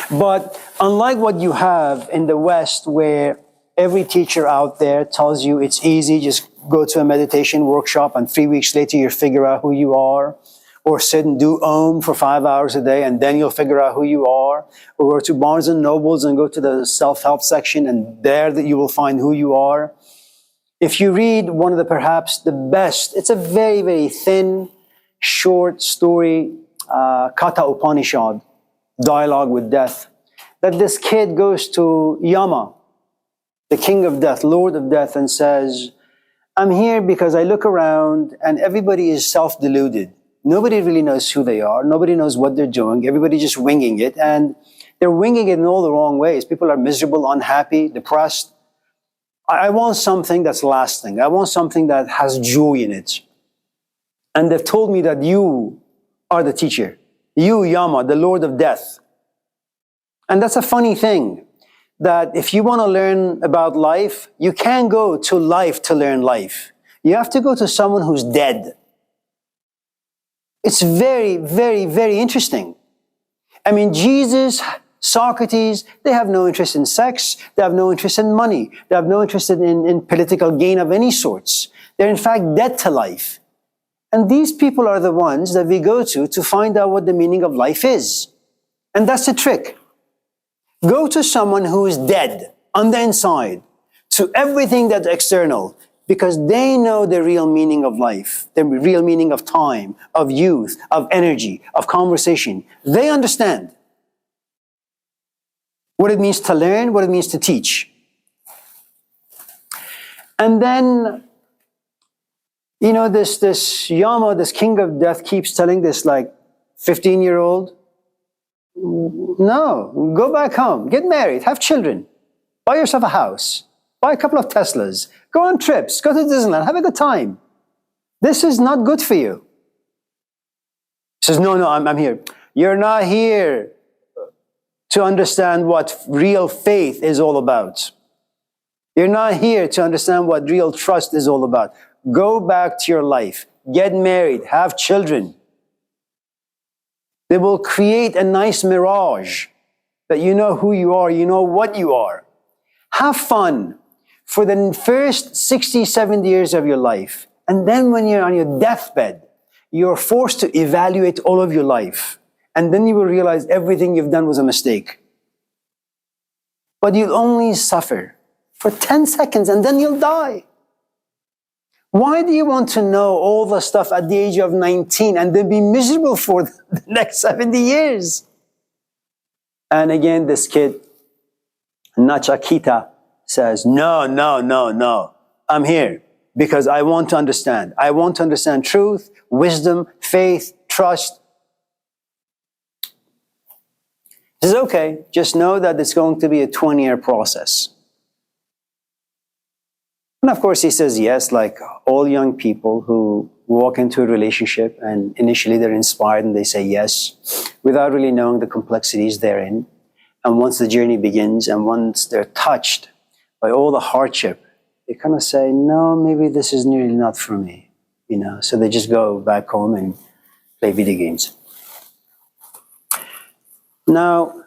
But unlike what you have in the West, where every teacher out there tells you it's easy, just go to a meditation workshop and 3 weeks later you figure out who you are, or sit and do Om for 5 hours a day and then you'll figure out who you are, or go to Barnes and Nobles and go to the self-help section and there that you will find who you are. If you read one of the perhaps the best, it's a very, very thin, short story, Katha Upanishad, Dialogue with Death, that this kid goes to Yama, the king of death, lord of death, and says, I'm here because I look around and everybody is self-deluded. Nobody really knows who they are. Nobody knows what they're doing. Everybody's just winging it. And they're winging it in all the wrong ways. People are miserable, unhappy, depressed. I want something that's lasting. I want something that has joy in it. And they've told me that you are the teacher. You, Yama, the Lord of Death. And that's a funny thing, that if you want to learn about life, you can't go to life to learn life. You have to go to someone who's dead. It's very, very, very interesting. I mean, Jesus, Socrates, they have no interest in sex. They have no interest in money. They have no interest in political gain of any sorts. They're in fact dead to life. And these people are the ones that we go to find out what the meaning of life is. And that's the trick. Go to someone who is dead on the inside, to everything that's external, because they know the real meaning of life, the real meaning of time, of youth, of energy, of conversation. They understand what it means to learn, what it means to teach. And then, you know, this Yama, this king of death, keeps telling this like 15-year-old, no, go back home, get married, have children, buy yourself a house, buy a couple of Teslas, go on trips, go to Disneyland, have a good time. This is not good for you. He says, no, I'm here. You're not here to understand what real faith is all about. You're not here to understand what real trust is all about. Go back to your life, get married, have children. They will create a nice mirage that you know who you are, you know what you are. Have fun for the first 60, 70 years of your life. And then when you're on your deathbed, you're forced to evaluate all of your life. And then you will realize everything you've done was a mistake. But you'll only suffer for 10 seconds and then you'll die. Why do you want to know all the stuff at the age of 19 and then be miserable for the next 70 years? And again, this kid, Nachakita, says, no. I'm here because I want to understand. I want to understand truth, wisdom, faith, trust. He says, okay, just know that it's going to be a 20-year process. And of course, he says yes, like all young people who walk into a relationship and initially they're inspired and they say yes, without really knowing the complexities therein. And once the journey begins and once they're touched by all the hardship, they kind of say, no, maybe this is really not for me, you know. So they just go back home and play video games. Now,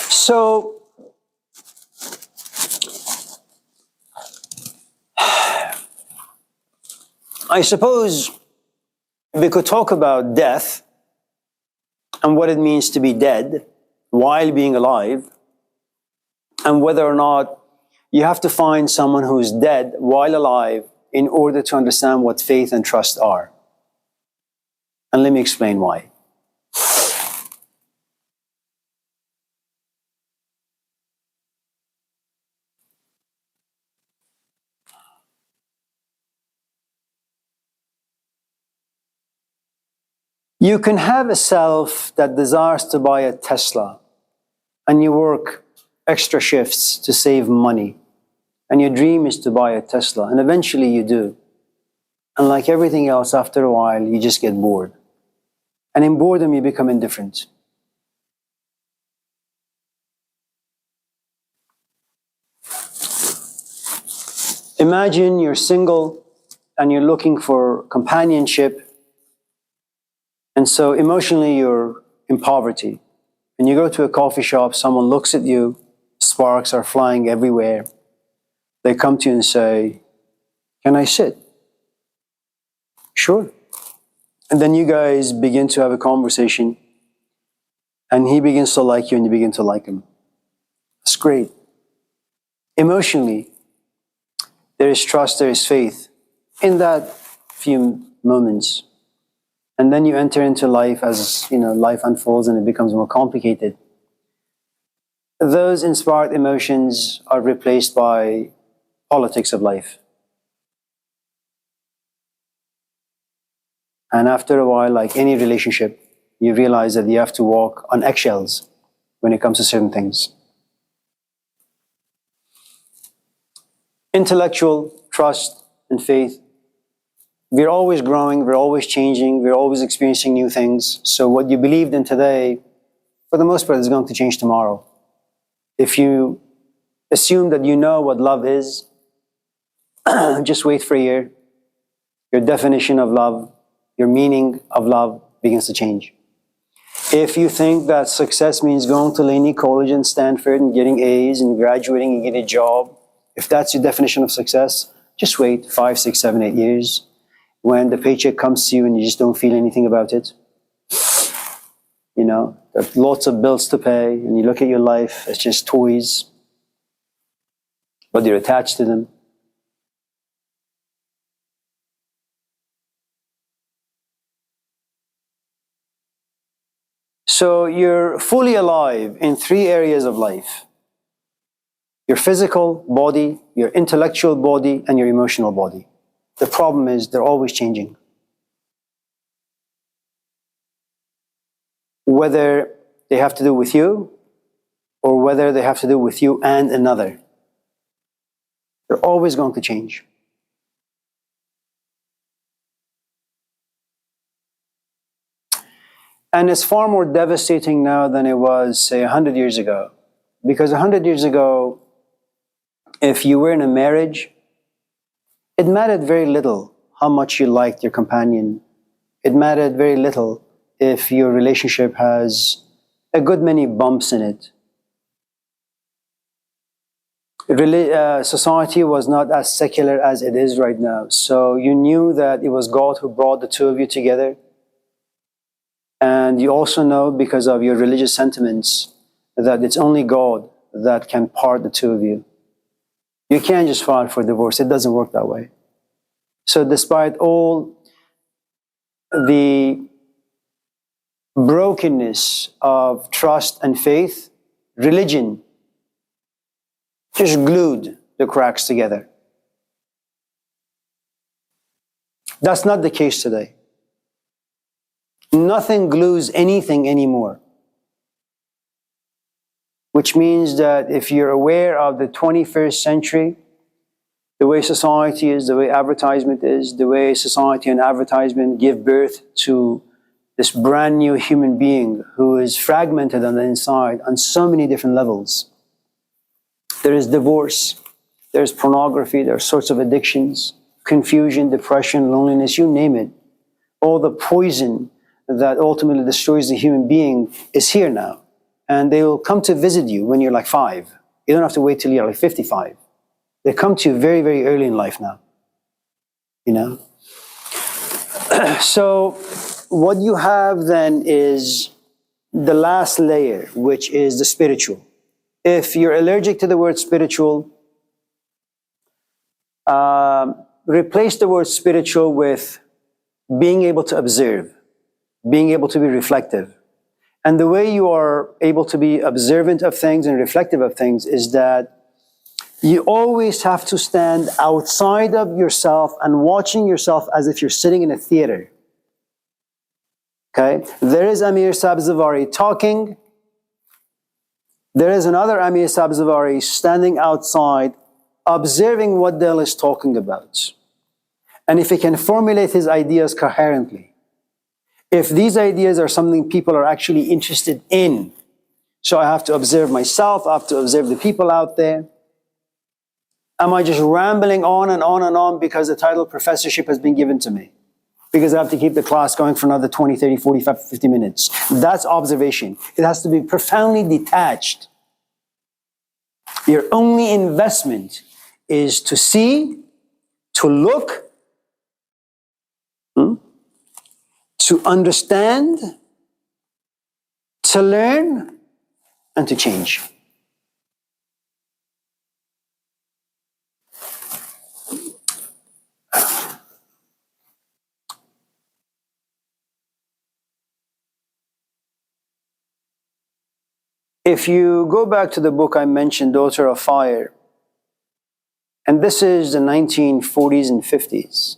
so I suppose we could talk about death and what it means to be dead while being alive, and whether or not you have to find someone who's dead while alive in order to understand what faith and trust are. And let me explain why. You can have a self that desires to buy a Tesla, and you work extra shifts to save money, and your dream is to buy a Tesla, and eventually you do. And like everything else, after a while, you just get bored. And in boredom, you become indifferent. Imagine you're single and you're looking for companionship And so emotionally, you're in poverty. When you go to a coffee shop, someone looks at you, sparks are flying everywhere. They come to you and say, "Can I sit?" "Sure." And then you guys begin to have a conversation, and he begins to like you and you begin to like him. That's great. Emotionally, there is trust, there is faith in that few moments. And then you enter into life as life unfolds and it becomes more complicated. Those inspired emotions are replaced by politics of life. And after a while, like any relationship, you realize that you have to walk on eggshells when it comes to certain things. Intellectual trust and faith. We're always growing, we're always changing, we're always experiencing new things. So what you believed in today, for the most part, is going to change tomorrow. If you assume that you know what love is, just wait for a year. Your definition of love, your meaning of love begins to change. If you think that success means going to Laney College and Stanford and getting A's and graduating and getting a job, if that's your definition of success, just wait 5, 6, 7, 8 years. When the paycheck comes to you and you just don't feel anything about it. There's lots of bills to pay and you look at your life, it's just toys, but you're attached to them. So you're fully alive in 3 areas of life. Your physical body, your intellectual body, and your emotional body. The problem is they're always changing. Whether they have to do with you, or whether they have to do with you and another. They're always going to change. And it's far more devastating now than it was, say, 100 years ago. Because 100 years ago, if you were in a marriage, it mattered very little how much you liked your companion. It mattered very little if your relationship has a good many bumps in it. Society was not as secular as it is right now. So you knew that it was God who brought the two of you together. And you also know, because of your religious sentiments, that it's only God that can part the two of you. You can't just file for divorce. It doesn't work that way. So despite all the brokenness of trust and faith, religion just glued the cracks together. That's not the case today. Nothing glues anything anymore. Which means that if you're aware of the 21st century, the way society is, the way advertisement is, the way society and advertisement give birth to this brand new human being who is fragmented on the inside on so many different levels. There is divorce, there's pornography, there are sorts of addictions, confusion, depression, loneliness, you name it. All the poison that ultimately destroys the human being is here now. And they will come to visit you when you're like 5. You don't have to wait till you're like 55. They come to you very, very early in life now. So what you have then is the last layer, which is the spiritual. If you're allergic to the word spiritual, replace the word spiritual with being able to observe, being able to be reflective. And the way you are able to be observant of things and reflective of things is that you always have to stand outside of yourself and watching yourself as if you're sitting in a theater. Okay? There is Amir Sabzavari talking. There is another Amir Sabzavari standing outside, observing what Dell is talking about. And if he can formulate his ideas coherently, if these ideas are something people are actually interested in, so I have to observe myself, I have to observe the people out there. Am I just rambling on and on and on because the title professorship has been given to me? because I have to keep the class going for another 20, 30, 45, 50 minutes. That's observation. It has to be profoundly detached. Your only investment is to see, to look, to understand, to learn, and to change. If you go back to the book I mentioned, Daughter of Fire, and this is the 1940s and 50s,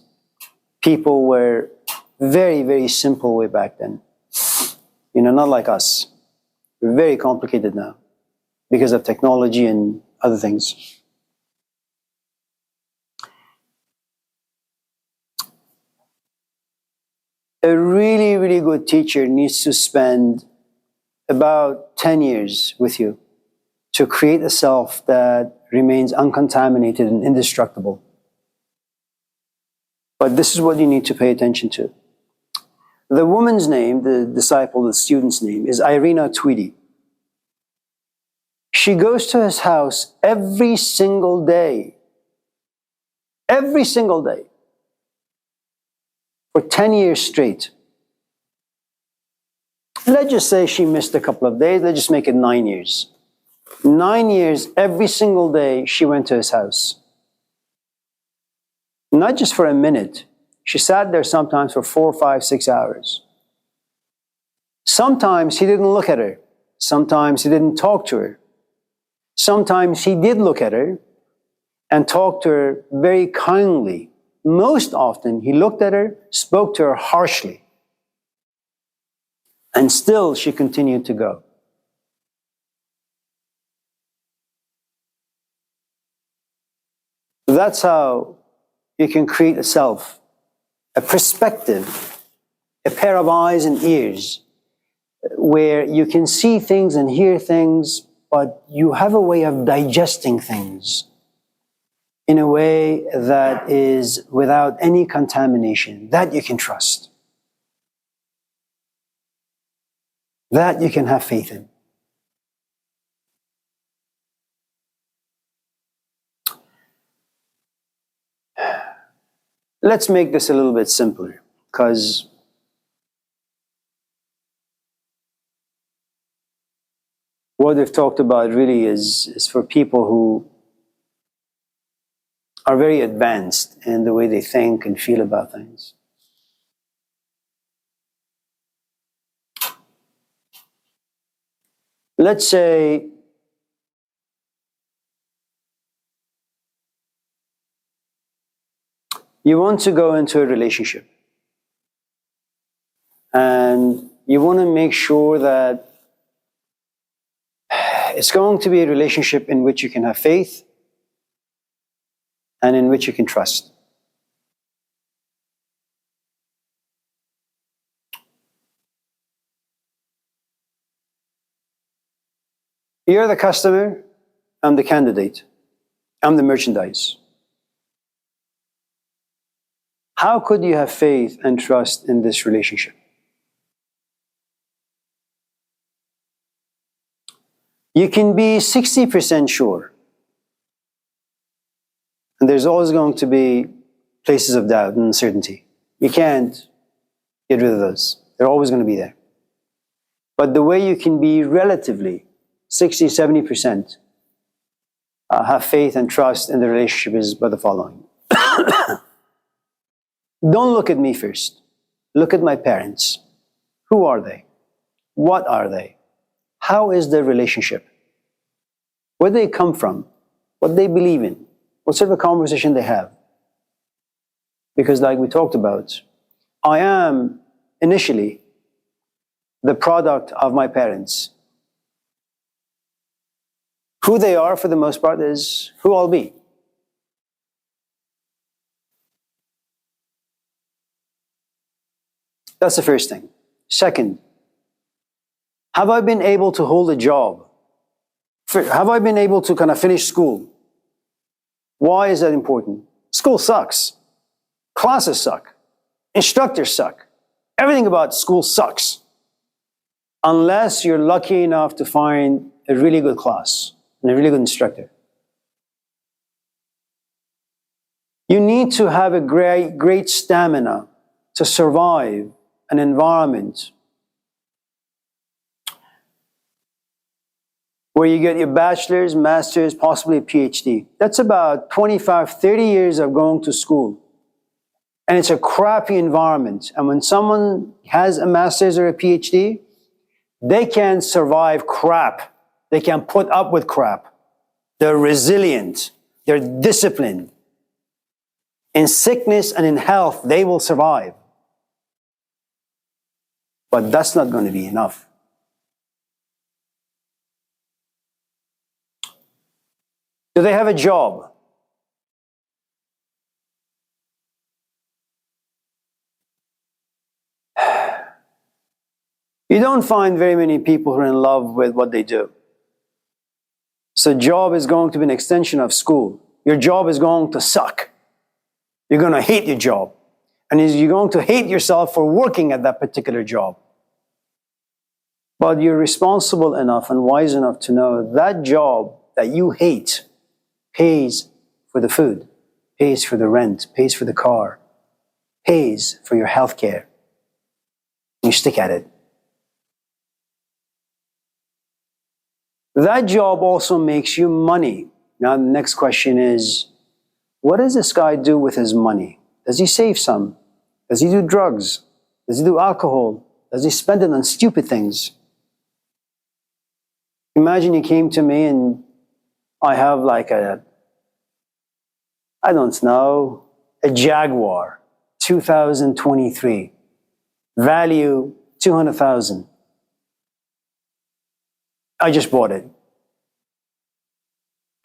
people were very, very simple way back then. Not like us. We're very complicated now because of technology and other things. A really, really good teacher needs to spend about 10 years with you to create a self that remains uncontaminated and indestructible. But this is what you need to pay attention to. The woman's name, the disciple, the student's name, is Irina Tweedy. She goes to his house every single day. Every single day. For 10 years straight. Let's just say she missed a couple of days. Let's just make it 9 years. 9 years, every single day, she went to his house. Not just for a minute. She sat there sometimes for 4, 5, 6 hours. Sometimes he didn't look at her. Sometimes he didn't talk to her. Sometimes he did look at her and talked to her very kindly. Most often, he looked at her, spoke to her harshly. And still, she continued to go. That's how you can create a self, a perspective, a pair of eyes and ears, where you can see things and hear things, but you have a way of digesting things in a way that is without any contamination, that you can trust. That you can have faith in. Let's make this a little bit simpler, because what we've talked about really is for people who are very advanced in the way they think and feel about things. Let's say you want to go into a relationship and you want to make sure that it's going to be a relationship in which you can have faith and in which you can trust. You're the customer, I'm the candidate, I'm the merchandise. How could you have faith and trust in this relationship? You can be 60% sure. And there's always going to be places of doubt and uncertainty. You can't get rid of those. They're always going to be there. But the way you can be relatively 60, 70% have faith and trust in the relationship is by the following. Don't look at me first. Look at my parents. Who are they? What are they? How is their relationship? Where they come from? What they believe in? What sort of a conversation they have? Because like we talked about, I am initially the product of my parents. Who they are for the most part is who I'll be. That's the first thing. Second, have I been able to hold a job? Have I been able to kind of finish school? Why is that important? School sucks. Classes suck. Instructors suck. Everything about school sucks. Unless you're lucky enough to find a really good class and a really good instructor. You need to have a great stamina to survive an environment where you get your bachelor's, master's, possibly a PhD. That's about 25, 30 years of going to school. And it's a crappy environment. And when someone has a master's or a PhD, they can survive crap. They can put up with crap. They're resilient. They're disciplined. In sickness and in health, they will survive. But that's not going to be enough. Do they have a job? You don't find very many people who are in love with what they do. So job is going to be an extension of school. Your job is going to suck. You're going to hate your job. And you're going to hate yourself for working at that particular job. But you're responsible enough and wise enough to know that job that you hate pays for the food, pays for the rent, pays for the car, pays for your health care. You stick at it. That job also makes you money. Now the next question is, what does this guy do with his money? Does he save some? Does he do drugs? Does he do alcohol? Does he spend it on stupid things? Imagine you came to me and I have like a Jaguar, 2023, value 200,000. I just bought it.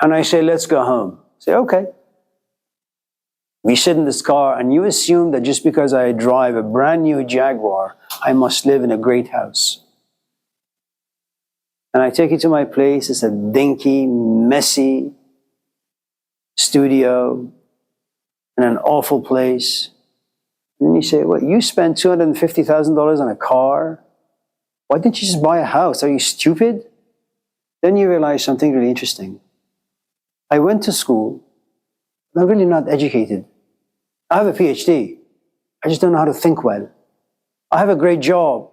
And I say, let's go home. I say, okay. We sit in this car and you assume that just because I drive a brand new Jaguar, I must live in a great house. And I take you to my place. It's a dinky, messy studio in an awful place. And then you say, what, you spent $250,000 on a car? Why didn't you just buy a house? Are you stupid? Then you realize something really interesting. I went to school, but I'm really not educated. I have a PhD. I just don't know how to think well. I have a great job,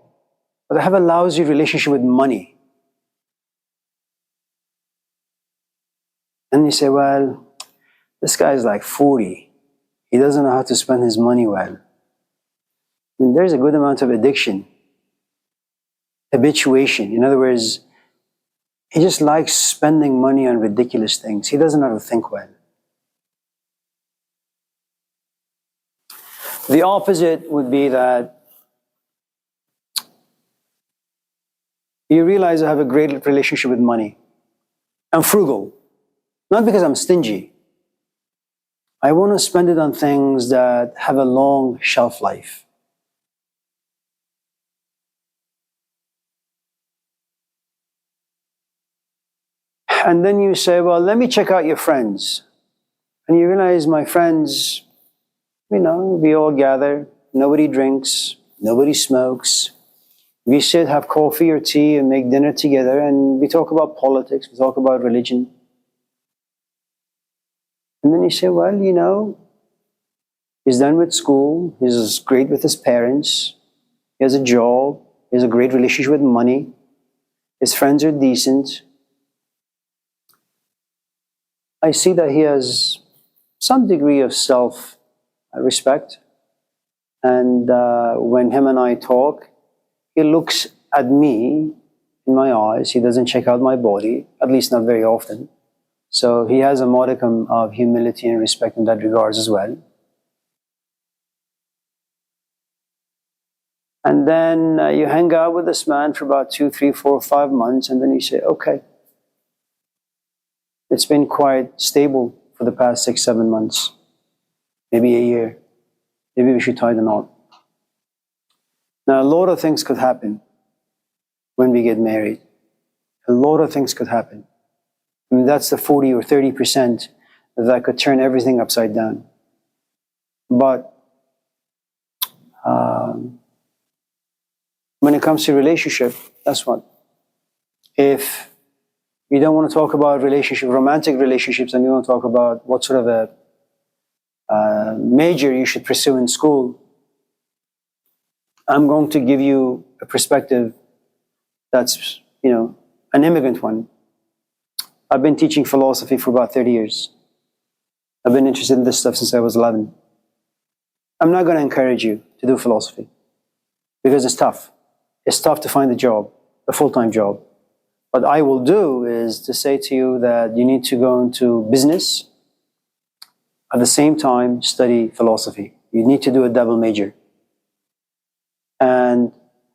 but I have a lousy relationship with money. And you say, well, this guy's like 40. He doesn't know how to spend his money well. And there's a good amount of addiction, habituation. In other words, he just likes spending money on ridiculous things. He doesn't know how to think well. The opposite would be that you realize I have a great relationship with money. I'm frugal. Not because I'm stingy. I want to spend it on things that have a long shelf life. And then you say, well, let me check out your friends. And you realize my friends, we all gather, nobody drinks, nobody smokes. We sit, have coffee or tea and make dinner together and we talk about politics, we talk about religion. And then you say, well, he's done with school, he's great with his parents, he has a job, he has a great relationship with money, his friends are decent. I see that he has some degree of self-respect. And when him and I talk, he looks at me in my eyes. He doesn't check out my body, at least not very often. So he has a modicum of humility and respect in that regards as well. And then you hang out with this man for about 2, 3, 4, 5 months, and then you say, okay, it's been quite stable for the past 6, 7 months, maybe a year. Maybe we should tie the knot. Now, a lot of things could happen when we get married. A lot of things could happen. I mean, that's the 40 or 30% that could turn everything upside down. But When it comes to relationship, that's what. If you don't want to talk about romantic relationships, and you want to talk about what sort of a major you should pursue in school, I'm going to give you a perspective that's, an immigrant one. I've been teaching philosophy for about 30 years. I've been interested in this stuff since I was 11. I'm not going to encourage you to do philosophy because it's tough. It's tough to find a job, a full-time job. What I will do is to say to you that you need to go into business, at the same time study philosophy. You need to do a double major. And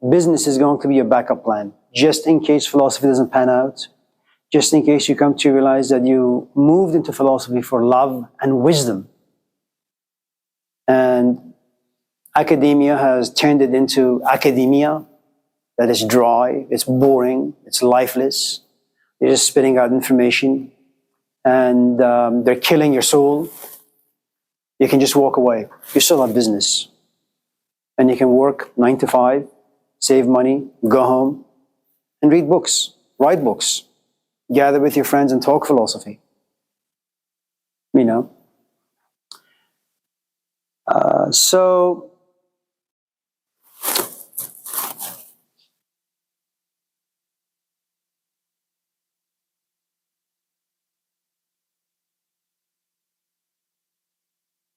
business is going to be a backup plan, just in case philosophy doesn't pan out, just in case you come to realize that you moved into philosophy for love and wisdom. And academia has turned it into academia that is dry, it's boring, it's lifeless. You're just spitting out information, and they're killing your soul. You can just walk away. You still have business. And you can work 9 to 5, save money, go home, and read books, write books, gather with your friends and talk philosophy. So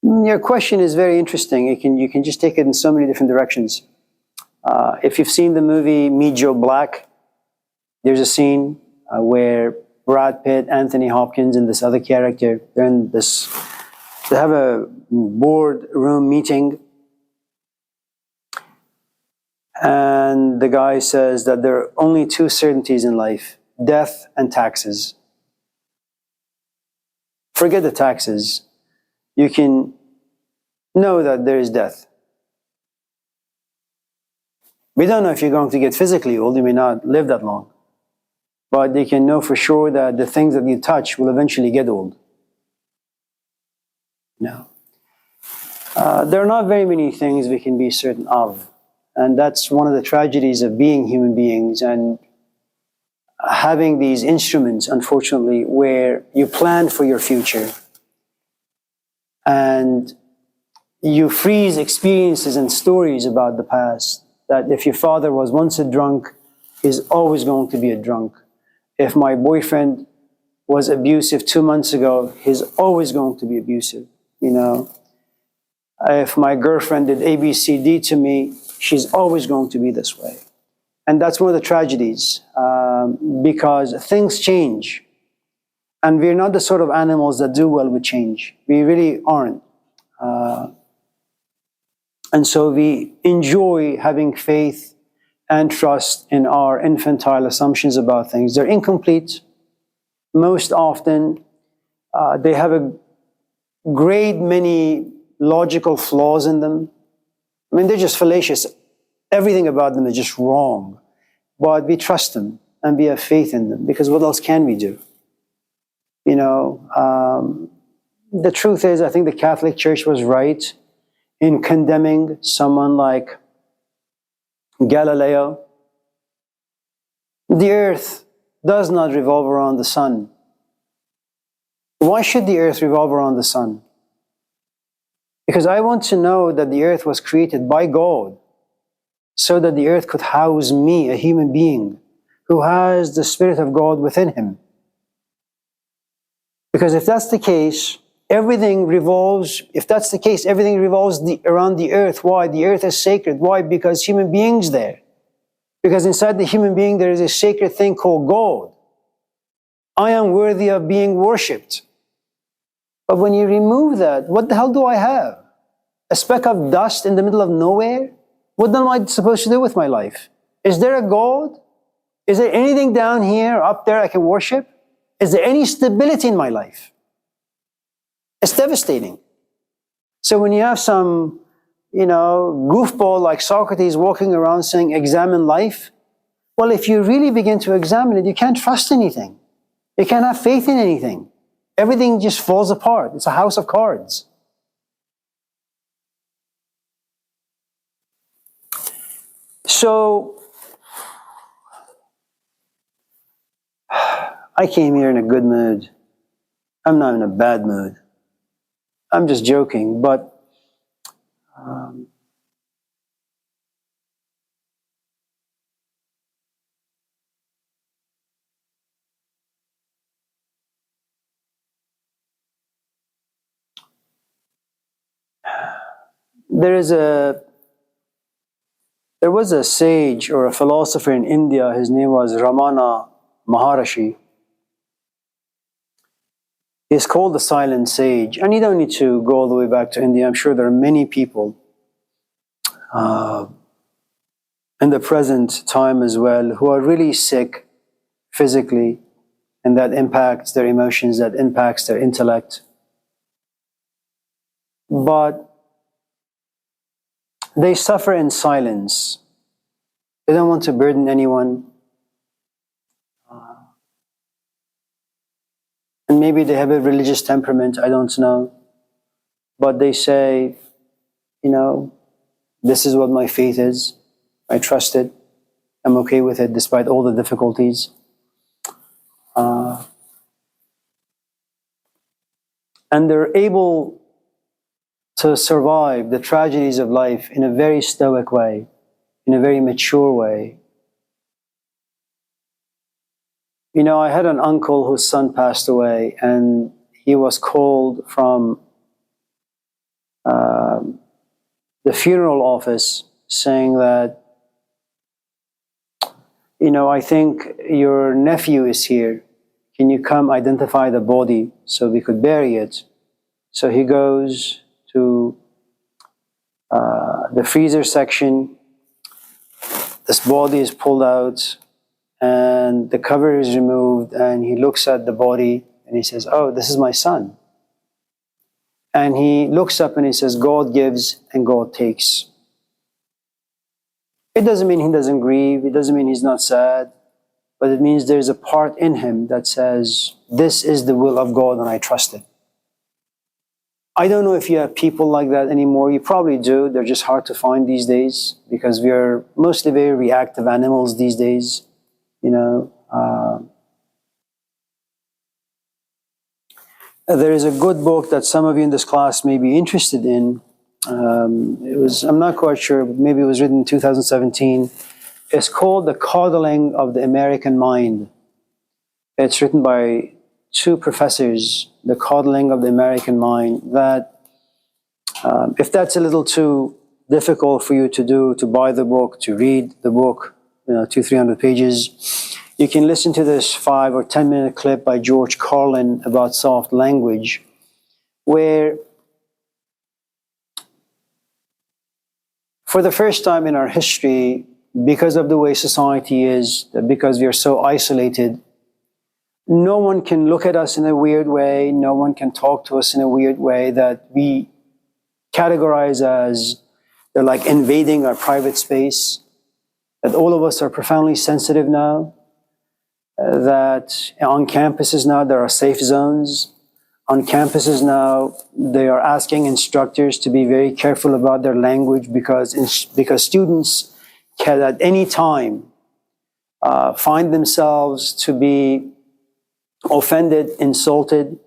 your question is very interesting. You can just take it in so many different directions. If you've seen the movie Meet Joe Black, there's a scene where Brad Pitt, Anthony Hopkins, and this other character, they have a boardroom meeting, and the guy says that there are only 2 certainties in life: death and taxes. Forget the taxes. You can know that there is death. We don't know if you're going to get physically old. You may not live that long. But you can know for sure that the things that you touch will eventually get old. Now, there are not very many things we can be certain of. And that's one of the tragedies of being human beings and having these instruments, unfortunately, where you plan for your future and you freeze experiences and stories about the past. That if your father was once a drunk, he's always going to be a drunk. If my boyfriend was abusive 2 months ago, he's always going to be abusive. If my girlfriend did A, B, C, D to me, she's always going to be this way. And that's one of the tragedies, because things change. And we're not the sort of animals that do well with change. We really aren't. And so we enjoy having faith and trust in our infantile assumptions about things. They're incomplete. Most often, they have a great many logical flaws in them. I mean, they're just fallacious. Everything about them is just wrong. But we trust them and we have faith in them, because what else can we do? The truth is, I think the Catholic Church was right in condemning someone like Galileo. The earth does not revolve around the sun. Why should the earth revolve around the sun? Because I want to know that the earth was created by God so that the earth could house me, a human being who has the Spirit of God within him. Because if that's the case, everything revolves around the earth. Why? The earth is sacred. Why? Because human beings there. Because inside the human being there is a sacred thing called God. I am worthy of being worshipped. But when you remove that, what the hell do I have? A speck of dust in the middle of nowhere? What am I supposed to do with my life? Is there a God? Is there anything down here, up there I can worship? Is there any stability in my life? It's devastating. So when you have some, goofball like Socrates walking around saying, examine life, well, if you really begin to examine it, you can't trust anything. You can't have faith in anything. Everything just falls apart. It's a house of cards. So I came here in a good mood. I'm not in a bad mood. I'm just joking, but there is a there was a sage or a philosopher in India. His name was Ramana Maharishi. He's called the silent sage, and you don't need to go all the way back to India. I'm sure there are many people in the present time as well who are really sick physically, and that impacts their emotions, that impacts their intellect. But they suffer in silence. They don't want to burden anyone. And maybe they have a religious temperament, I don't know. But they say, this is what my faith is. I trust it. I'm okay with it despite all the difficulties. And they're able to survive the tragedies of life in a very stoic way, in a very mature way. I had an uncle whose son passed away, and he was called from the funeral office saying that, I think your nephew is here. Can you come identify the body so we could bury it? So he goes to the freezer section. This body is pulled out and the cover is removed, and he looks at the body and he says, "Oh, this is my son." And he looks up and he says, "God gives and God takes." It doesn't mean he doesn't grieve. It doesn't mean he's not sad. But it means there's a part in him that says, this is the will of God and I trust it. I don't know if you have people like that anymore. You probably do. They're just hard to find these days because we are mostly very reactive animals these days. There is a good book that some of you in this class may be interested in. I'm not quite sure, but maybe it was written in 2017. It's called The Coddling of the American Mind. It's written by two professors, The Coddling of the American Mind, that if that's a little too difficult for you to do, to buy the book, to read the book, 200-300 pages, you can listen to this 5 or 10 minute clip by George Carlin about soft language, where for the first time in our history, because of the way society is, because we are so isolated, no one can look at us in a weird way, no one can talk to us in a weird way that we categorize as they're like invading our private space, that all of us are profoundly sensitive now, that on campuses now there are safe zones. On campuses now, they are asking instructors to be very careful about their language because students can at any time find themselves to be offended, insulted.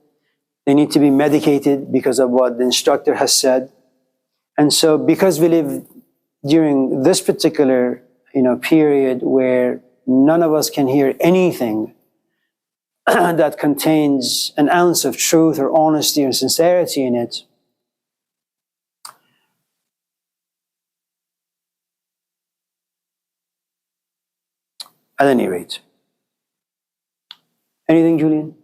They need to be medicated because of what the instructor has said. And so because we live during this particular period where none of us can hear anything that contains an ounce of truth or honesty or sincerity in it, at any rate. Anything, Julian?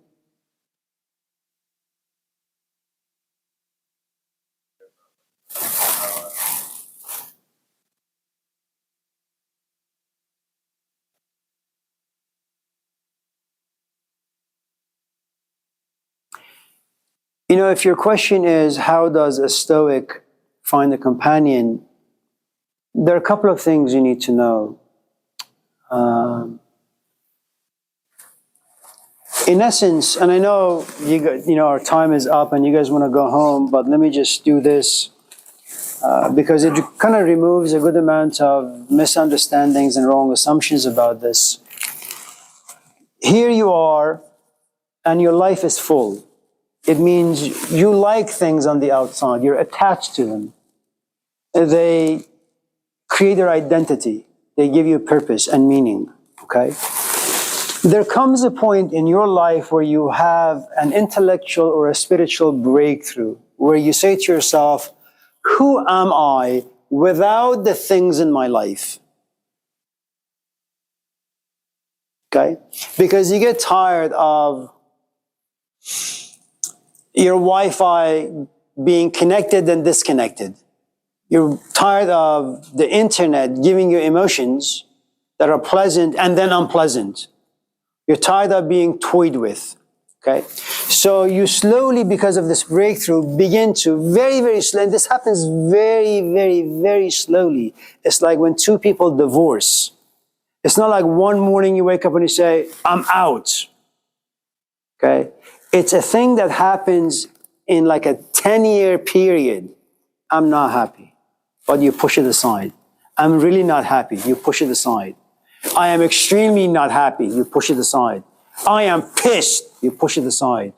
If your question is, how does a Stoic find a companion? There are a couple of things you need to know. In essence, and I know our time is up and you guys want to go home, but let me just do this. because it kind of removes a good amount of misunderstandings and wrong assumptions about this. Here you are, and your life is full. It means you like things on the outside. You're attached to them. They create your identity. They give you purpose and meaning, okay? There comes a point in your life where you have an intellectual or a spiritual breakthrough, where you say to yourself, who am I without the things in my life? Okay? Because you get tired of your Wi-Fi being connected and disconnected. You're tired of the internet giving you emotions that are pleasant and then unpleasant. You're tired of being toyed with. Okay? So you slowly, because of this breakthrough, begin to very, very slowly, and this happens very, very, very slowly. It's like when two people divorce. It's not like one morning you wake up and you say, I'm out. Okay? It's a thing that happens in like a 10-year period. I'm not happy, but you push it aside. I'm really not happy. You push it aside. I am extremely not happy. You push it aside. I am pissed. You push it aside.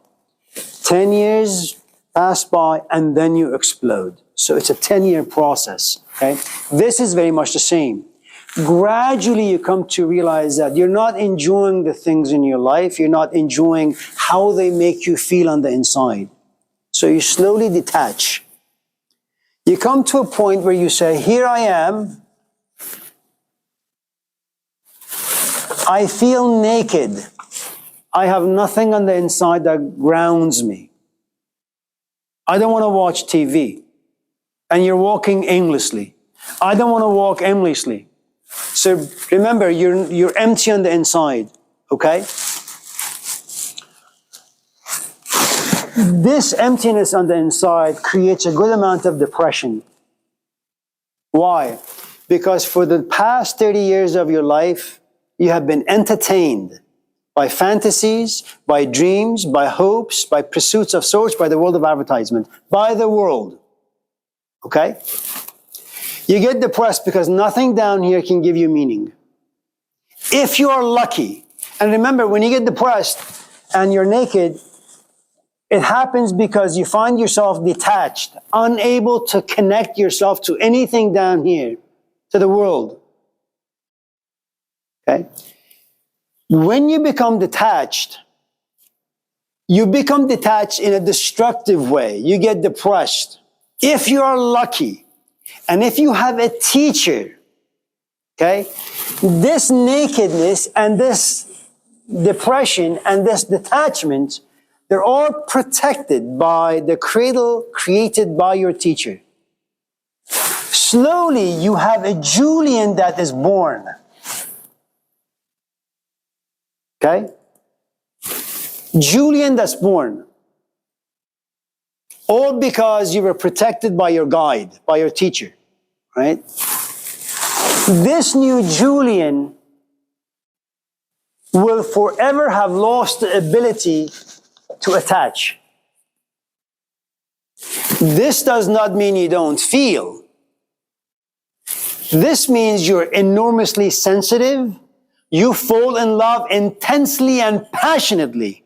10 years pass by and then you explode. So it's a 10-year process. Okay? This is very much the same. Gradually you come to realize that you're not enjoying the things in your life. You're not enjoying how they make you feel on the inside. So you slowly detach. You come to a point where you say, here I am. I feel naked. I have nothing on the inside that grounds me. I don't want to watch TV. And you're walking aimlessly. I don't want to walk aimlessly. So remember, you're empty on the inside, okay? This emptiness on the inside creates a good amount of depression. Why? Because for the past 30 years of your life, you have been entertained by fantasies, by dreams, by hopes, by pursuits of sorts, by the world of advertisement, by the world, okay? You get depressed because nothing down here can give you meaning. If you are lucky, and remember, when you get depressed and you're naked, it happens because you find yourself detached, unable to connect yourself to anything down here, to the world. Okay? When you become detached in a destructive way. You get depressed. If you are lucky, and if you have a teacher, okay, this nakedness and this depression and this detachment, they're all protected by the cradle created by your teacher. Slowly, you have a Julian that is born. Okay? Julian that's born. All because you were protected by your guide, by your teacher. Right? This new Julian will forever have lost the ability to attach. This does not mean you don't feel. This means you're enormously sensitive. You fall in love intensely and passionately.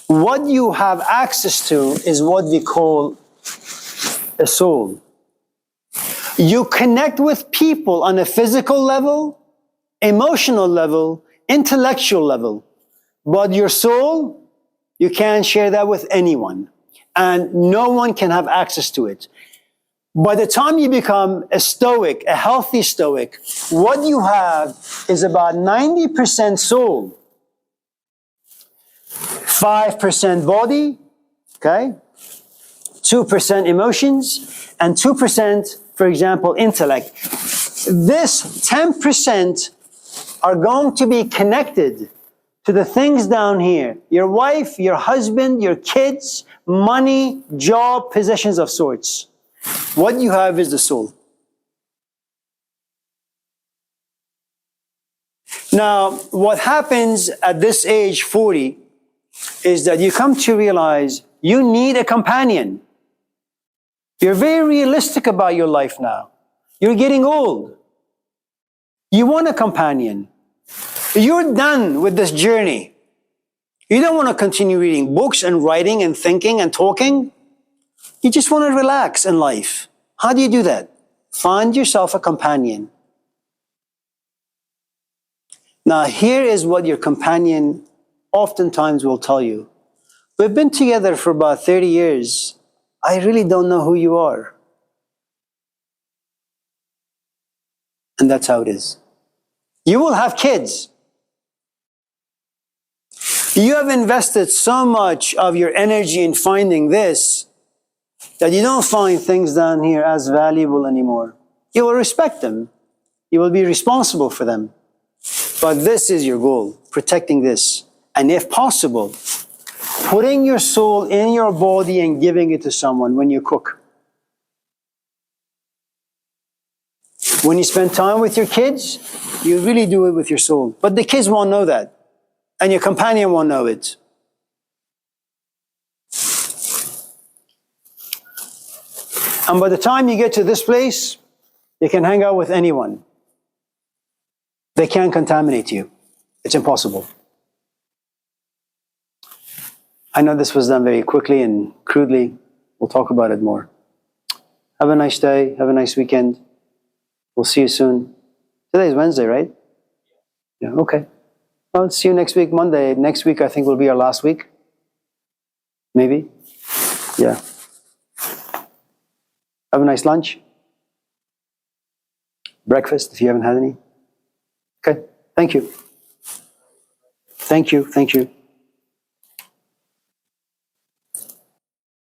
What you have access to is what we call a soul. You connect with people on a physical level, emotional level, intellectual level. But your soul, you can't share that with anyone. And no one can have access to it. By the time you become a stoic, a healthy stoic, what you have is about 90% soul, 5% body, okay, 2% emotions, and 2%, for example, intellect. This 10% are going to be connected to the things down here. Your wife, your husband, your kids, money, job, possessions of sorts. What you have is the soul. Now, what happens at this age, 40, is that you come to realize You need a companion. You're very realistic about your life now. You're getting old. You want a companion. You're done with this journey. You don't want to continue reading books and writing and thinking and talking. You just want to relax in life. How do you do that? Find yourself a companion. Now, here is what your companion oftentimes will tell you. We've been together for about 30 years. I really don't know who you are. And that's how it is. You will have kids. You have invested so much of your energy in finding this that you don't find things down here as valuable anymore. You will respect them. You will be responsible for them. But this is your goal, protecting this. And if possible, putting your soul in your body and giving it to someone when you cook. When you spend time with your kids, you really do it with your soul. But the kids won't know that. And your companion won't know it. And by the time you get to this place, you can hang out with anyone. They can't contaminate you. It's impossible. I know this was done very quickly and crudely. We'll talk about it more. Have a nice day. Have a nice weekend. We'll see you soon. Today is Wednesday, right? Yeah, okay. Well, see you next week, Monday. Next week, I think, will be our last week. Maybe. Yeah. Have a nice lunch. Breakfast, if you haven't had any. Okay. Thank you. Thank you. Thank you.